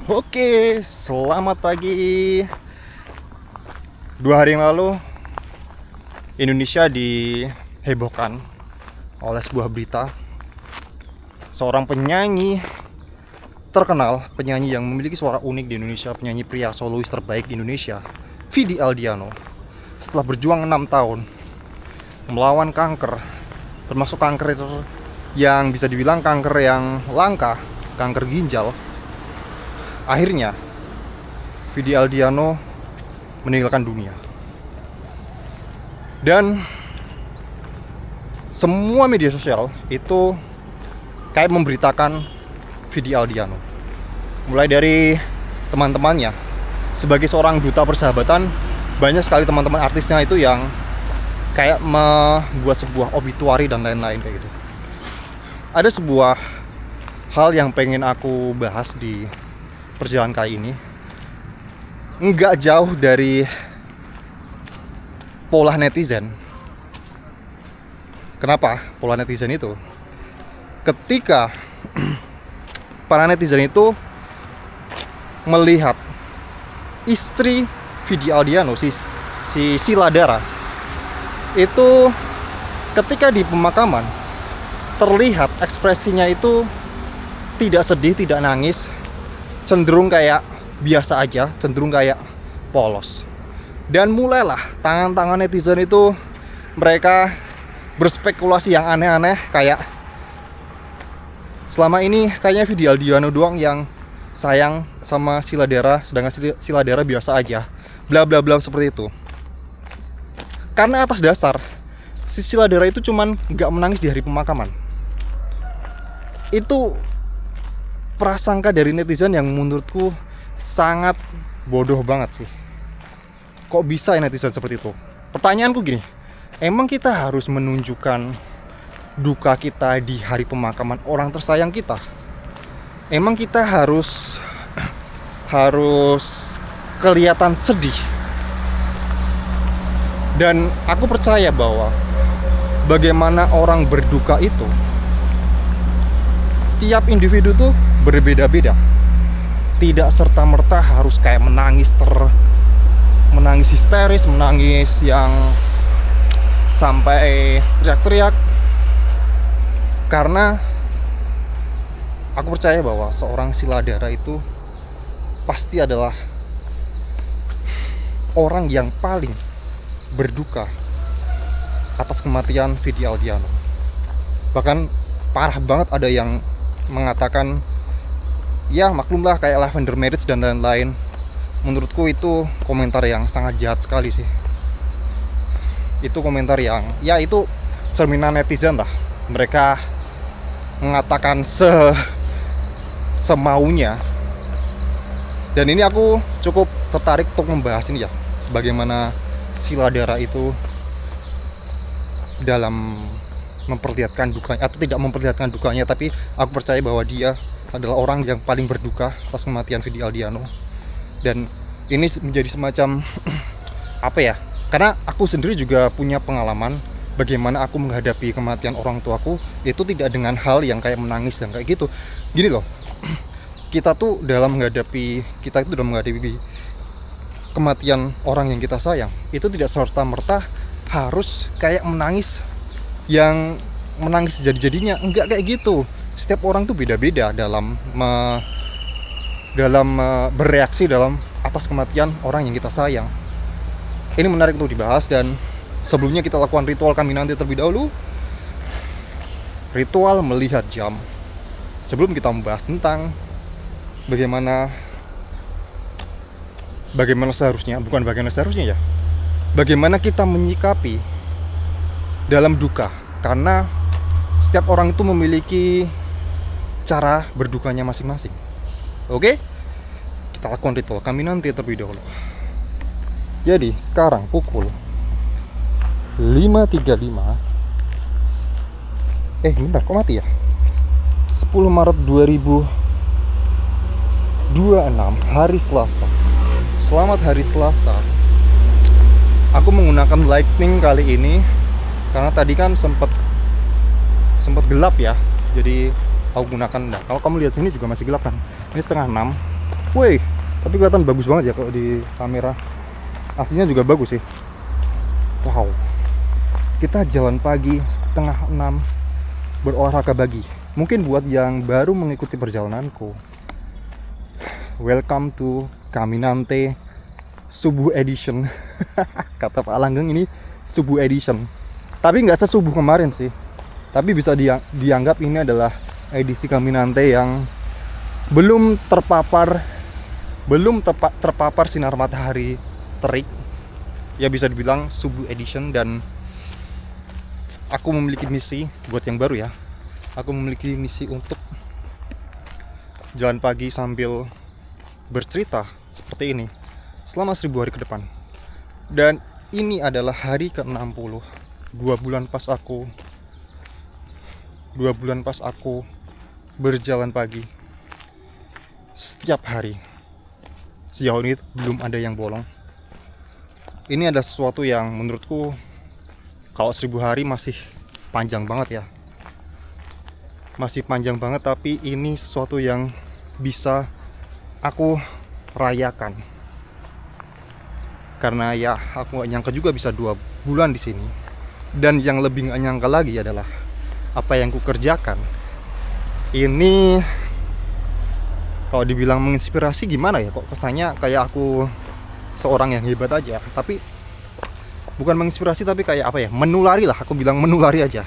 Oke, selamat pagi. 2 hari yang lalu Indonesia dihebohkan oleh sebuah berita. Seorang penyanyi terkenal, penyanyi yang memiliki suara unik di Indonesia, penyanyi pria solois terbaik di Indonesia, Vidi Aldiano, setelah berjuang 6 tahun melawan kanker, termasuk kanker yang bisa dibilang kanker yang langka, kanker ginjal. Akhirnya Vidi Aldiano meninggalkan dunia. Dan semua media sosial itu kayak memberitakan Vidi Aldiano. Mulai dari teman-temannya, sebagai seorang duta persahabatan, banyak sekali teman-teman artisnya itu yang kayak membuat sebuah obituari dan lain-lain kayak gitu. Ada sebuah hal yang pengen aku bahas di perjalanan kali ini, nggak jauh dari pola netizen. Kenapa pola netizen itu? Ketika para netizen itu melihat istri Vidi Aldiano, si Sheila Dara, itu ketika di pemakaman terlihat ekspresinya itu tidak sedih, tidak nangis, cenderung kayak biasa aja, cenderung kayak polos. Dan mulailah tangan-tangan netizen itu mereka berspekulasi yang aneh-aneh, kayak selama ini kayaknya Vidi Aldiano doang yang sayang sama Sheila Dara, sedangkan Sheila Dara biasa aja, bla bla bla seperti itu. Karena atas dasar si Sheila Dara itu cuman nggak menangis di hari pemakaman. Itu prasangka dari netizen yang menurutku sangat bodoh banget sih. Kok bisa ya netizen seperti itu? Pertanyaanku gini, emang kita harus menunjukkan duka kita di hari pemakaman orang tersayang kita? Emang kita harus kelihatan sedih? Dan aku percaya bahwa bagaimana orang berduka itu, tiap individu tuh berbeda-beda. Tidak serta-merta harus kayak menangis histeris, menangis yang sampai teriak-teriak. Karena aku percaya bahwa seorang Sheila Dara itu pasti adalah orang yang paling berduka atas kematian Vidi Aldiano. Bahkan parah banget, ada yang mengatakan ya maklumlah kayak lavender marriage dan lain-lain. Menurutku itu komentar yang sangat jahat sekali sih. Itu komentar yang ya itu cerminan netizen lah. Mereka mengatakan semaunya. Dan ini aku cukup tertarik untuk membahas ini ya, bagaimana Sheila Dara itu dalam memperlihatkan dukanya, atau tidak memperlihatkan dukanya, tapi aku percaya bahwa dia adalah orang yang paling berduka atas kematian Vidi Aldiano. Dan ini menjadi semacam apa ya, karena aku sendiri juga punya pengalaman bagaimana aku menghadapi kematian orang tuaku. Itu tidak dengan hal yang kayak menangis dan kayak gitu. Gini loh, kita itu dalam menghadapi kematian orang yang kita sayang, itu tidak serta-merta harus kayak menangis yang menangis sejadi-jadinya. Enggak kayak gitu. Setiap orang tuh beda-beda dalam bereaksi dalam atas kematian orang yang kita sayang. Ini menarik untuk dibahas, dan sebelumnya kita lakukan ritual Caminante terlebih dahulu. Ritual melihat jam. Sebelum kita membahas tentang bagaimana seharusnya, bukan bagaimana seharusnya ya, bagaimana kita menyikapi dalam duka. Karena setiap orang itu memiliki cara berdukanya masing-masing. Oke? Kita lakukan ritual Caminante terlebih dahulu. Jadi sekarang pukul 5.35. Bentar, kok mati ya? 10 Maret 2026, hari Selasa. Selamat hari Selasa. Aku menggunakan lightning kali ini karena tadi kan sempat gelap ya. Jadi aku gunakan, nah kalau kamu lihat sini juga masih gelap kan. Ini setengah 6. Wih, tapi kelihatan bagus banget ya kalau di kamera. Aslinya juga bagus sih. Wow. Kita jalan pagi setengah 6 berolahraga pagi. Mungkin buat yang baru mengikuti perjalananku, welcome to Caminante Subuh Edition. Kata Pak Langgeng ini Subuh Edition. Tapi nggak sesubuh kemarin sih. Tapi bisa dianggap ini adalah edisi Caminante yang belum terpapar sinar matahari terik. Ya bisa dibilang Subuh Edition. Dan aku memiliki misi buat yang baru ya. Aku memiliki misi untuk jalan pagi sambil bercerita seperti ini selama 1000 hari ke depan. Dan ini adalah hari ke-60. 2 bulan pas aku berjalan pagi setiap hari. Sejauh ini belum ada yang bolong. Ini adalah sesuatu yang menurutku kalau 1000 hari masih panjang banget ya. Masih panjang banget, tapi ini sesuatu yang bisa aku rayakan. Karena ya aku gak nyangka juga bisa 2 bulan di sini. Dan yang lebih gak nyangka lagi adalah apa yang ku kerjakan. Ini kalau dibilang menginspirasi gimana ya, kok kesannya kayak aku seorang yang hebat aja. Tapi bukan menginspirasi, tapi kayak apa ya, menulari lah. Aku bilang menulari aja.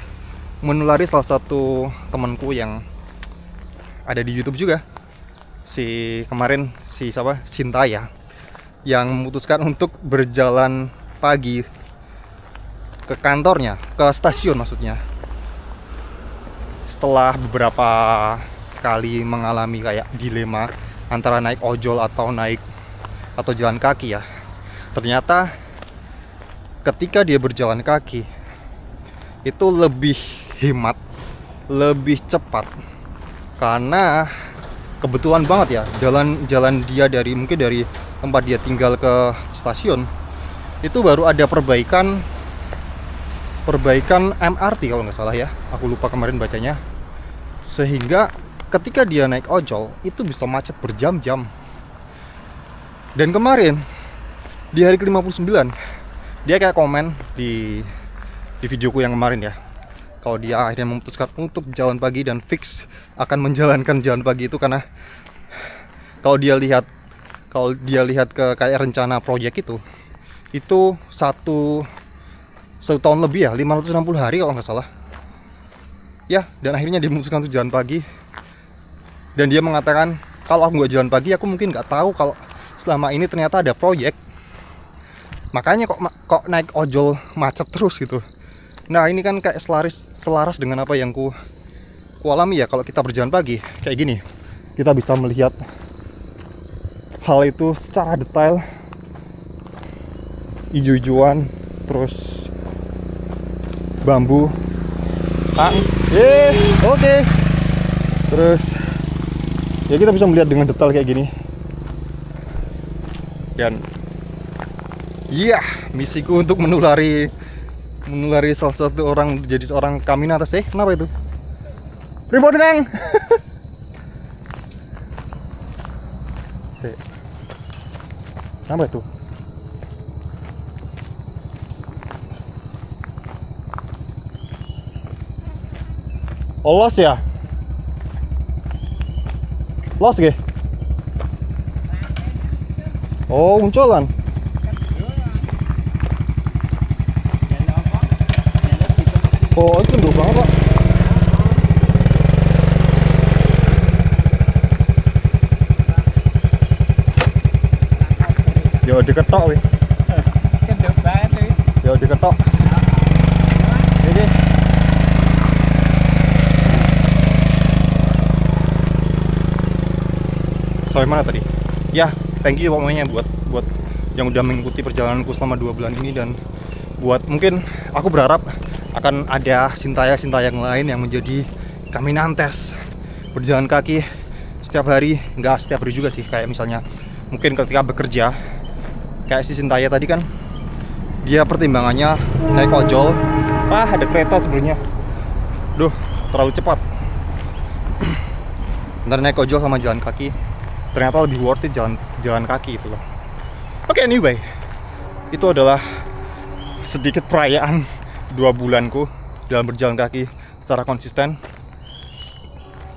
Menulari salah satu temanku yang ada di YouTube juga. Kemarin siapa? Sintaya, yang memutuskan untuk berjalan pagi ke kantornya, ke stasiun maksudnya. Setelah beberapa kali mengalami kayak dilema antara naik ojol atau jalan kaki ya. Ternyata ketika dia berjalan kaki itu lebih hemat, lebih cepat. Karena kebetulan banget ya, jalan dia mungkin dari tempat dia tinggal ke stasiun itu baru ada perbaikan MRT kalau nggak salah ya. Aku lupa kemarin bacanya. Sehingga ketika dia naik ojol itu bisa macet berjam-jam. Dan kemarin di hari ke-59 dia kayak komen di videoku yang kemarin ya, kalau dia akhirnya memutuskan untuk jalan pagi dan fix akan menjalankan jalan pagi itu. Karena kalau dia lihat ke kayak rencana proyek itu satu tahun lebih ya, 560 hari kalau nggak salah ya. Dan akhirnya dia memutuskan untuk jalan pagi. Dan dia mengatakan kalau aku nggak jalan pagi, aku mungkin nggak tahu kalau selama ini ternyata ada proyek. Makanya kok naik ojol macet terus gitu. Nah ini kan kayak selaras dengan apa yang ku alami ya. Kalau kita berjalan pagi kayak gini, kita bisa melihat hal itu secara detail. Ijo-ijoan, terus bambu. Oke. Terus ya kita bisa melihat dengan detail kayak gini. Dan iya, misiku untuk menulari salah satu orang jadi seorang Caminante. Kenapa itu? Remote Kang. Kenapa itu? Los ya? Los ge? Oh, munculan. Oh, itu jauh banget, Pak. Yo diketok weh. Yo diketok. Oke. Sampai mana tadi? Ya, thank you pokoknya buat yang udah mengikuti perjalananku selama 2 bulan ini. Dan buat mungkin aku berharap akan ada Sintaya yang lain yang menjadi Caminantes, berjalan kaki setiap hari. Nggak setiap hari juga sih, kayak misalnya mungkin ketika bekerja kayak si Sintaya tadi kan, dia pertimbangannya naik ojol. Ada kereta sebenarnya. Duh, terlalu cepat. Ntar naik ojol sama jalan kaki. ternyata lebih worth it jalan kaki itu loh. Oke, anyway, itu adalah sedikit perayaan 2 bulanku dalam berjalan kaki secara konsisten.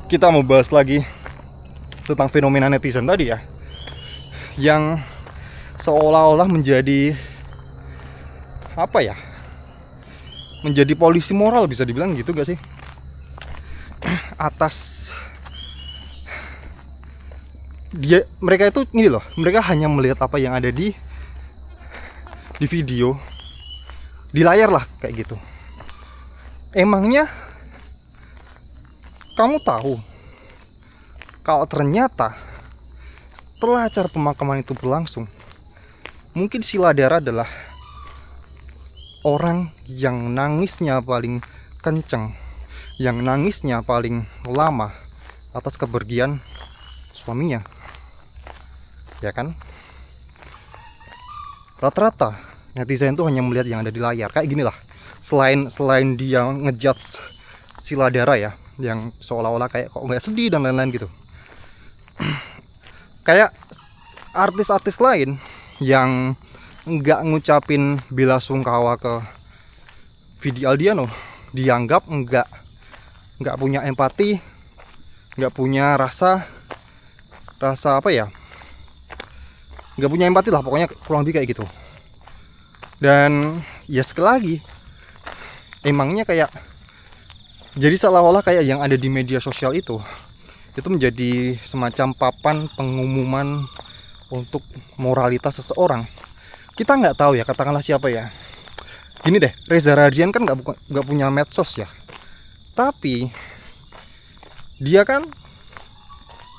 Kita mau bahas lagi tentang fenomena netizen tadi ya, yang seolah-olah menjadi apa ya, menjadi polisi moral, bisa dibilang gitu gak sih, atas mereka itu gini loh, mereka hanya melihat apa yang ada di video, di layar lah kayak gitu. Emangnya kamu tahu kalau ternyata setelah acara pemakaman itu berlangsung, mungkin Sheila Dara adalah orang yang nangisnya paling kenceng, yang nangisnya paling lama atas kepergian suaminya, ya kan? Rata-rata netizen itu hanya melihat yang ada di layar. Kayak gini lah, selain dia ngejudge Sheila Dara ya, yang seolah-olah kayak kok nggak sedih dan lain-lain gitu. Kayak artis-artis lain yang nggak ngucapin bela sungkawa ke Vidi Aldiano, dianggap nggak punya empati, nggak punya rasa apa ya, nggak punya empati lah pokoknya, kurang lebih kayak gitu. Dan ya sekali lagi, emangnya kayak jadi seolah-olah kayak yang ada di media sosial itu menjadi semacam papan pengumuman untuk moralitas seseorang. Kita nggak tahu ya, katakanlah siapa ya, gini deh, Reza Radian kan nggak punya medsos ya, tapi dia kan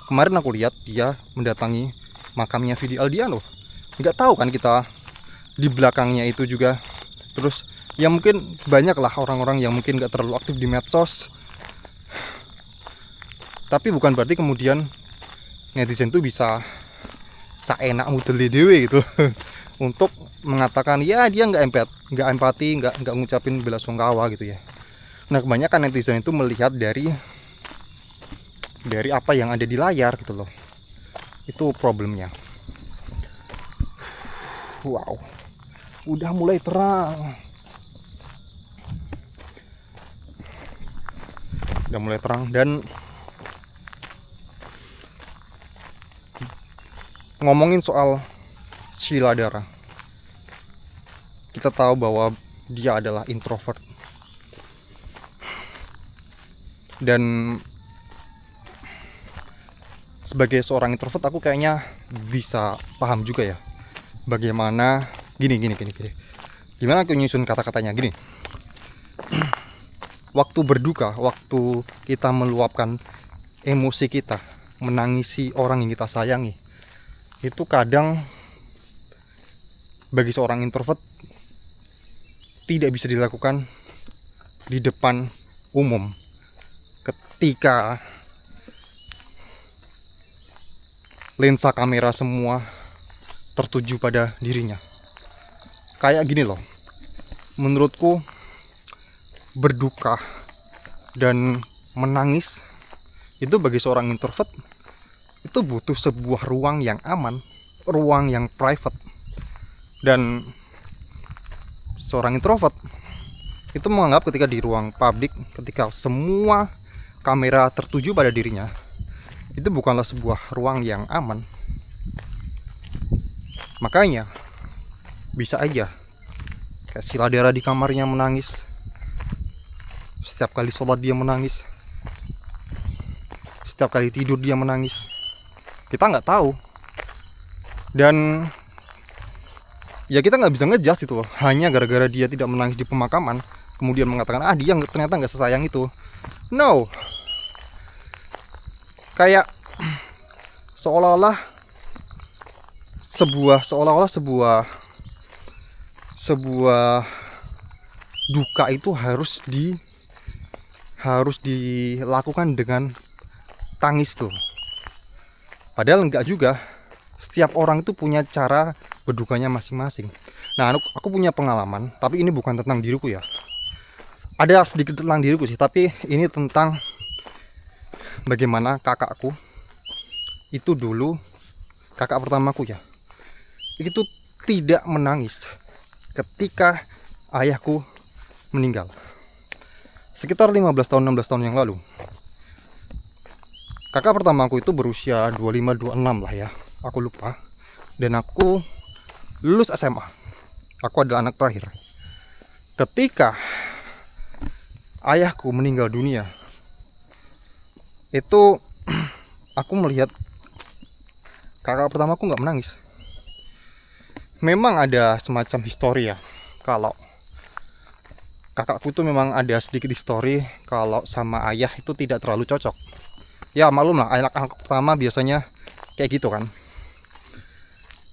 kemarin aku lihat dia mendatangi makamnya Vidi Aldiano. Nggak tahu kan kita di belakangnya itu juga. Terus ya mungkin banyak lah orang-orang yang mungkin nggak terlalu aktif di medsos, tapi bukan berarti kemudian netizen tuh bisa saenak mudeli dewe gitu untuk mengatakan ya dia nggak empati, nggak ngucapin bela sungkawa gitu ya. Nah, kebanyakan netizen itu melihat dari apa yang ada di layar gitu loh. Itu problemnya. Wow, udah mulai terang. Dan ngomongin soal Sheila Dara, kita tahu bahwa dia adalah introvert. Dan sebagai seorang introvert, aku kayaknya bisa paham juga ya bagaimana gini. Gimana aku nyusun kata-katanya gini. Waktu berduka, waktu kita meluapkan emosi kita, menangisi orang yang kita sayangi, itu kadang bagi seorang introvert tidak bisa dilakukan di depan umum ketika lensa kamera semua tertuju pada dirinya. Kayak gini loh, menurutku berduka dan menangis itu bagi seorang introvert itu butuh sebuah ruang yang aman, ruang yang private. Dan seorang introvert itu menganggap ketika di ruang publik, ketika semua kamera tertuju pada dirinya, itu bukanlah sebuah ruang yang aman. Makanya bisa aja kayak Sheila Dara di kamarnya menangis, setiap kali sholat dia menangis, setiap kali tidur dia menangis. Kita nggak tahu. Dan ya kita nggak bisa ngejudge itu loh, hanya gara-gara dia tidak menangis di pemakaman kemudian mengatakan dia ternyata nggak sesayang itu. No, kayak seolah-olah sebuah duka itu harus dilakukan dengan tangis tuh. Padahal enggak juga. Setiap orang itu punya cara berdukanya masing-masing. Nah, aku punya pengalaman, tapi ini bukan tentang diriku ya. Ada sedikit tentang diriku sih, tapi ini tentang bagaimana kakakku itu dulu kakak pertamaku ya, itu tidak menangis ketika ayahku meninggal. Sekitar 15 tahun 16 tahun yang lalu. Kakak pertamaku itu berusia 25-26 lah ya, aku lupa. Dan aku lulus SMA. Aku adalah anak terakhir. Ketika ayahku meninggal dunia, itu aku melihat kakak pertamaku nggak menangis. Memang ada semacam histori ya, kalau kakakku tuh memang ada sedikit histori kalau sama ayah itu tidak terlalu cocok. Ya maklum lah, anak-anak pertama biasanya kayak gitu kan,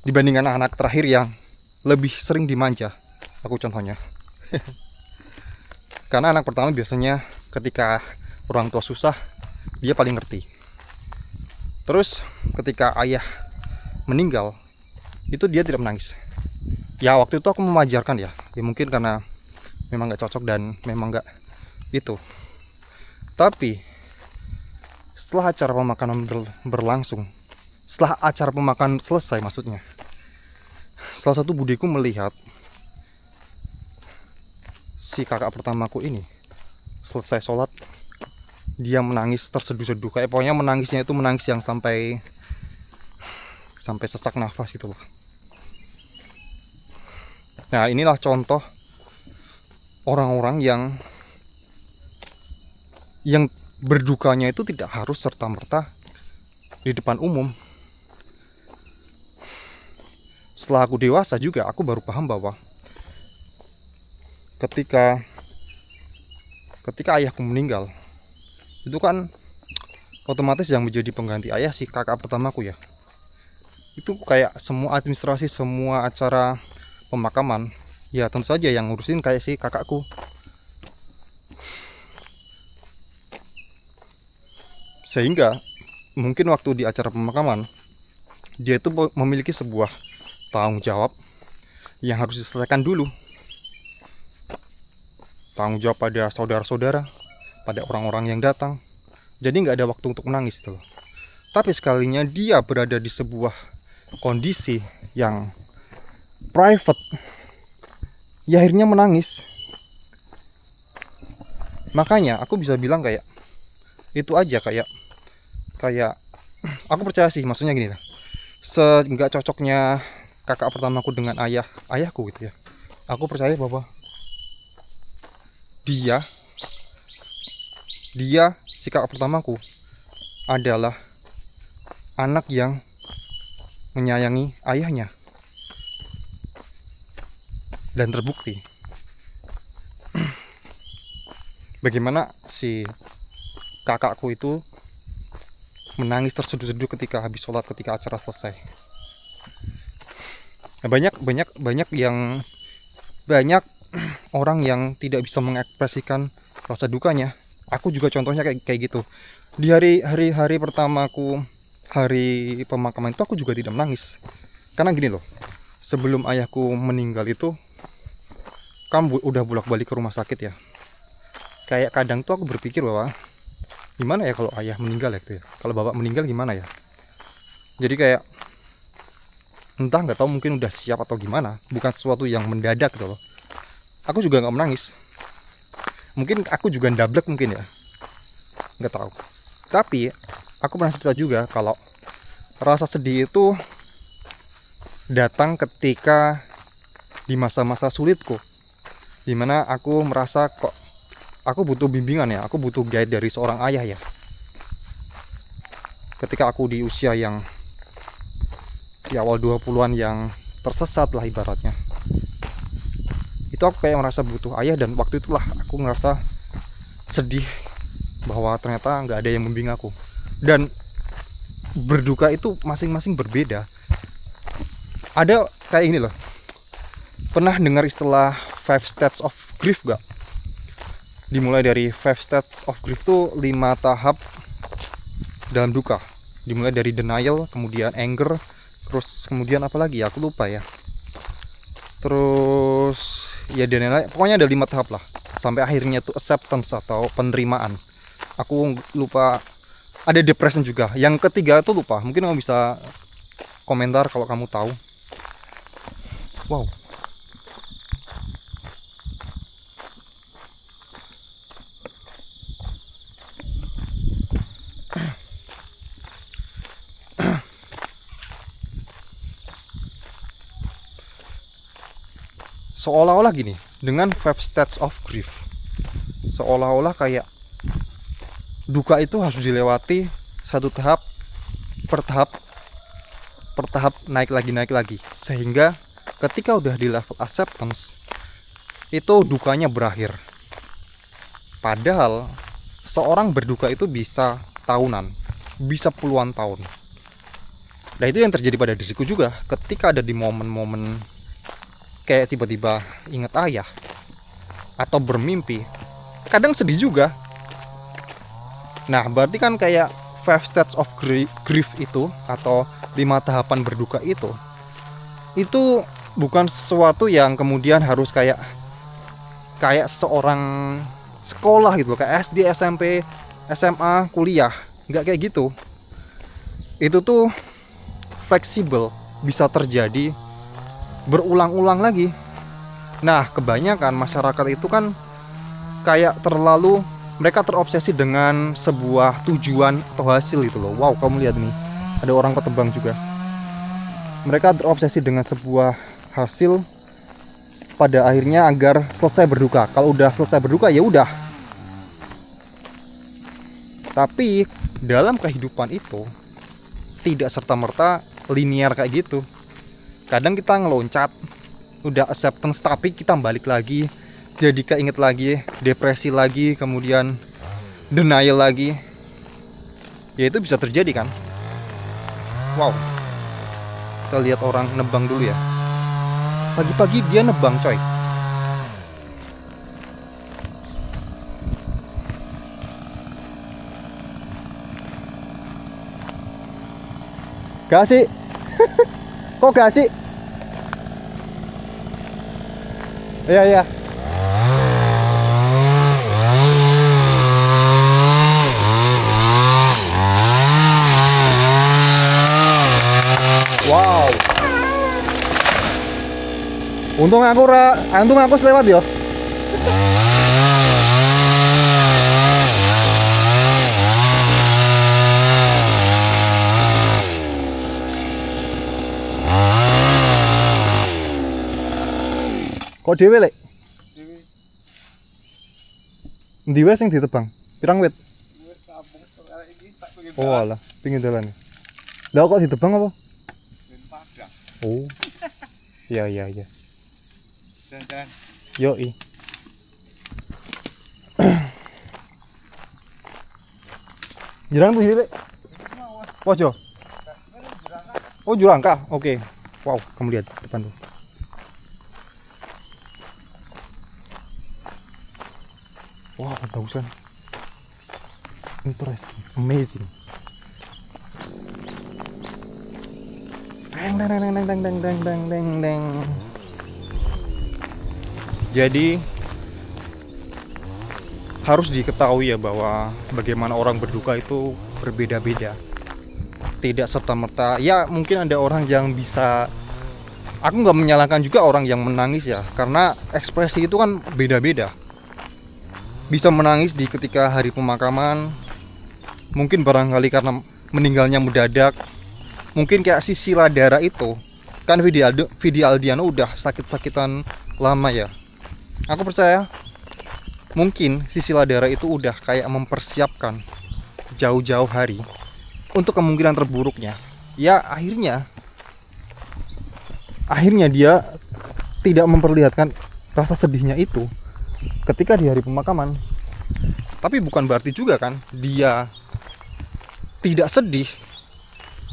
dibandingkan anak terakhir yang lebih sering dimanja. Aku contohnya. Karena anak pertama biasanya ketika orang tua susah, dia paling ngerti. Terus ketika ayah meninggal, itu dia tidak menangis. Ya waktu itu aku memajarkan ya mungkin karena memang gak cocok dan memang gak itu. Tapi setelah acara pemakaman berlangsung, setelah acara pemakaman selesai maksudnya, salah satu budiku melihat si kakak pertamaku ini selesai sholat, dia menangis terseduh-seduh, kayak pokoknya menangisnya itu menangis yang sampai sesak nafas gitu loh. Nah inilah contoh orang-orang yang berdukanya itu tidak harus serta-merta di depan umum. Setelah aku dewasa juga, aku baru paham bahwa ketika ayahku meninggal, itu kan otomatis yang menjadi pengganti ayah si kakak pertamaku ya. Itu kayak semua administrasi, semua acara pemakaman, ya tentu saja yang ngurusin kayak si kakakku. Sehingga mungkin waktu di acara pemakaman, dia itu memiliki sebuah tanggung jawab yang harus diselesaikan dulu. Tanggung jawab pada saudara-saudara, pada orang-orang yang datang. Jadi nggak ada waktu untuk menangis tuh. Tapi sekalinya dia berada di sebuah kondisi yang private, ya akhirnya menangis. Makanya aku bisa bilang kayak itu aja, kayak aku percaya sih, maksudnya gini lah, nggak cocoknya kakak pertamaku dengan ayahku gitu ya, aku percaya bahwa dia si kakak pertamaku adalah anak yang menyayangi ayahnya. Dan terbukti bagaimana si kakakku itu menangis terseduh-seduh ketika habis sholat, ketika acara selesai. Nah, banyak orang yang tidak bisa mengekspresikan rasa dukanya. Aku juga contohnya kayak gitu. Di hari pertamaku, hari pemakaman itu aku juga tidak menangis. Karena gini loh, sebelum ayahku meninggal itu kan udah bolak-balik ke rumah sakit ya. Kayak kadang tuh aku berpikir bahwa gimana ya kalau ayah meninggal ya gitu ya. Kalau bapak meninggal gimana ya? Jadi kayak entah, nggak tahu, mungkin udah siap atau gimana. Bukan sesuatu yang mendadak gitu loh. Aku juga nggak menangis. Mungkin aku juga ndablek mungkin ya. Nggak tahu. Tapi aku pernah cerita juga kalau rasa sedih itu datang ketika di masa-masa sulitku, dimana aku merasa kok aku butuh bimbingan ya, aku butuh guide dari seorang ayah ya. Ketika aku di usia yang di awal 20-an yang tersesat lah ibaratnya, itu aku kayak merasa butuh ayah. Dan waktu itulah aku ngerasa sedih bahwa ternyata nggak ada yang membimbing aku. Dan berduka itu masing-masing berbeda. Ada kayak ini loh, pernah dengar istilah 5 steps of grief gak? Dimulai dari 5 steps of grief tuh 5 tahap dalam duka. Dimulai dari denial, kemudian anger, terus kemudian apa lagi ya, aku lupa ya. Terus ya denial, pokoknya ada 5 tahap lah. Sampai akhirnya tuh acceptance atau penerimaan. Aku lupa ada depression juga. Yang ketiga itu lupa, mungkin kamu bisa komentar kalau kamu tahu. Wow. Seolah-olah gini, dengan 5 stages of grief, seolah-olah kayak duka itu harus dilewati satu tahap per tahap naik lagi, sehingga ketika udah di level acceptance itu dukanya berakhir. Padahal seorang berduka itu bisa tahunan, bisa puluhan tahun. Nah itu yang terjadi pada diriku juga ketika ada di momen-momen kayak tiba-tiba ingat ayah atau bermimpi, kadang sedih juga. Nah berarti kan kayak 5 stages of grief itu, atau 5 tahapan berduka itu bukan sesuatu yang kemudian harus kayak seorang sekolah gitu, kayak SD, SMP, SMA, kuliah. Nggak kayak gitu. Itu tuh fleksibel, bisa terjadi berulang-ulang lagi. Nah kebanyakan masyarakat itu kan kayak mereka terobsesi dengan sebuah tujuan atau hasil itu loh. Wow, kamu lihat nih, ada orang ketebang juga. Mereka terobsesi dengan sebuah hasil pada akhirnya agar selesai berduka. Kalau udah selesai berduka ya udah. Tapi dalam kehidupan itu tidak serta-merta linear kayak gitu. Kadang kita ngeloncat, udah acceptance, tapi kita balik lagi, jadi keinget lagi, depresi lagi, kemudian denial lagi. Ya itu bisa terjadi kan. Wow. Kita lihat orang nebang dulu ya. Pagi-pagi dia nebang coy. Gak sih? Kok gak sih? Iya. Wow. Untung aku selewat yo. Kok dhewe lek? Dhewe. Endi wae sing ditebang? Pirang wit? Wis kampung iki tak pengen. Oh alah, pingin dalan. Lah kok ditebang apa? Ben padang. Oh. Iya. Dan. Yoi. Jurang tuh lek. Pojo. Oh, Jurangka. Oke. Wow, kamu lihat depan tuh. Wow, bagusan. Interesting, amazing. Deng. Jadi harus diketahui ya bahwa bagaimana orang berduka itu berbeda-beda. Tidak serta-merta. Ya mungkin ada orang yang bisa. Aku nggak menyalahkan juga orang yang menangis ya, karena ekspresi itu kan beda-beda. Bisa menangis di ketika hari pemakaman, mungkin barangkali karena meninggalnya mendadak. Mungkin kayak si Sila Dara itu, kan Vidi Aldiano udah sakit-sakitan lama ya. Aku percaya mungkin si Sila Dara itu udah kayak mempersiapkan jauh-jauh hari untuk kemungkinan terburuknya. Ya akhirnya dia tidak memperlihatkan rasa sedihnya itu ketika di hari pemakaman. Tapi bukan berarti juga kan dia tidak sedih.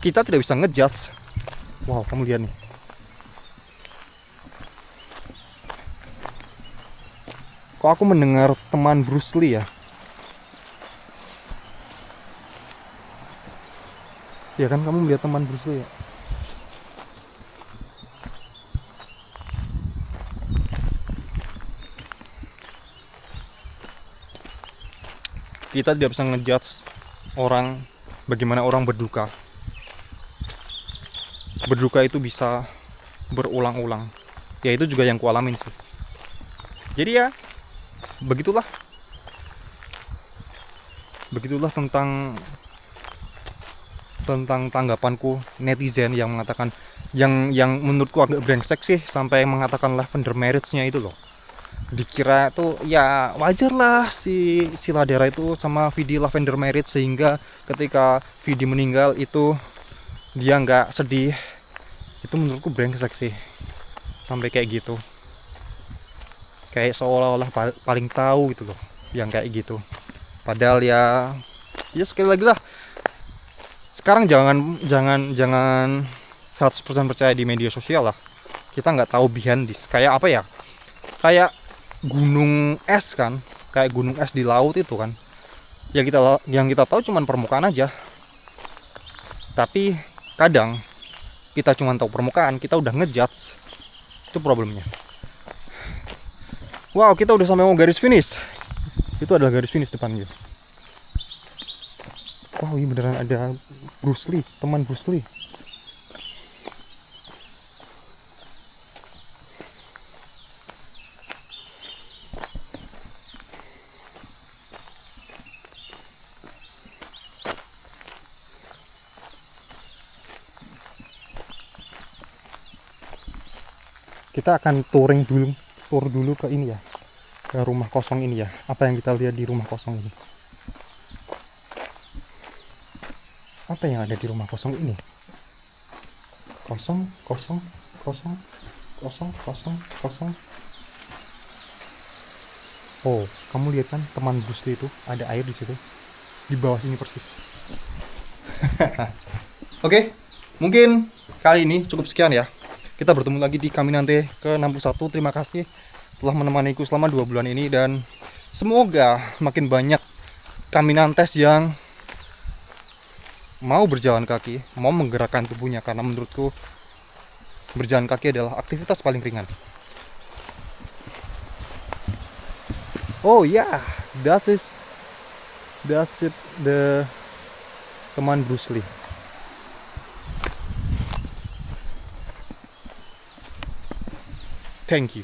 Kita tidak bisa ngejudge. Wow, kamu lihat nih. Kok aku mendengar teman Bruce Lee ya? Ya kan kamu melihat teman Bruce Lee ya? Kita tidak bisa ngejudge orang bagaimana orang berduka. Berduka itu bisa berulang-ulang. Ya itu juga yang kualamin sih. Jadi ya begitulah. Begitulah tentang tanggapanku netizen yang mengatakan, yang menurutku agak brengsek sih, sampai mengatakan lavender marriage-nya itu loh. Dikira tuh ya wajar lah si Ladera itu sama Vidi lavender marriage, sehingga ketika Vidi meninggal itu dia nggak sedih. Itu menurutku brengsek sih, sampai kayak gitu, kayak seolah-olah paling tahu gitu loh yang kayak gitu. Padahal ya sekali lagi lah, sekarang jangan 100% percaya di media sosial lah. Kita nggak tahu behind this, kayak apa ya, kayak gunung es kan, kayak gunung es di laut itu kan. Yang kita tahu cuman permukaan aja. Tapi kadang kita cuma tahu permukaan, kita udah ngejudge. Itu problemnya. Wow, kita udah sampai mau garis finish. Itu adalah garis finish depannya. Wow, ini beneran ada Bruce Lee, teman Bruce Lee. Kita akan tour dulu ke ini ya, ke rumah kosong ini ya. Apa yang kita lihat di rumah kosong ini? Apa yang ada di rumah kosong ini? Kosong. Oh, kamu lihat kan teman Bruce Lee itu, ada air di situ, di bawah sini persis. Oke, mungkin kali ini cukup sekian ya. Kita bertemu lagi di Caminante ke-61. Terima kasih telah menemaniku selama 2 bulan ini, dan semoga makin banyak Caminantes yang mau berjalan kaki, mau menggerakkan tubuhnya, karena menurutku berjalan kaki adalah aktivitas paling ringan. Oh yeah, that's it, the teman Bruce Lee. Thank you.